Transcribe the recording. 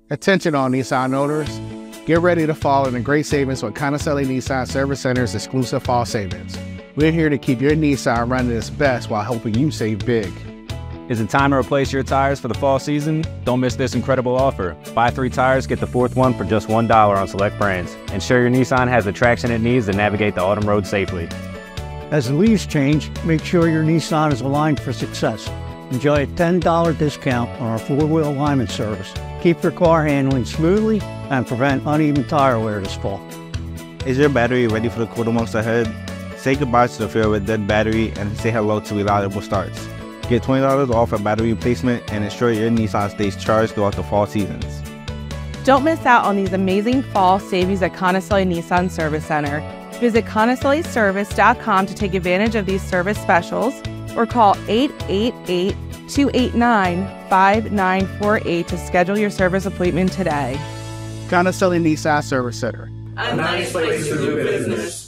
Attention all Nissan owners, get ready to fall into great savings with Conicelli Nissan Service Center's exclusive fall savings. We're here to keep your Nissan running its best while helping you save big. Is it time to replace your tires for the fall season? Don't miss this incredible offer. Buy 3 tires, get the 4th one for just $1 on select brands. Ensure your Nissan has the traction it needs to navigate the autumn road safely. As the leaves change, make sure your Nissan is aligned for success. Enjoy a $10 discount on our 4-wheel alignment service. Keep your car handling smoothly and prevent uneven tire wear this fall. Is your battery ready for the colder months ahead? Say goodbye to the fear of a dead battery and say hello to reliable starts. Get $20 off a battery replacement and ensure your Nissan stays charged throughout the fall seasons. Don't miss out on these amazing fall savings at Conicelli Nissan Service Center. Visit ConicelliService.com to take advantage of these service specials or call 888-289-5948 to schedule your service appointment today. Conicelli Nissan Service Center. A nice place to do business.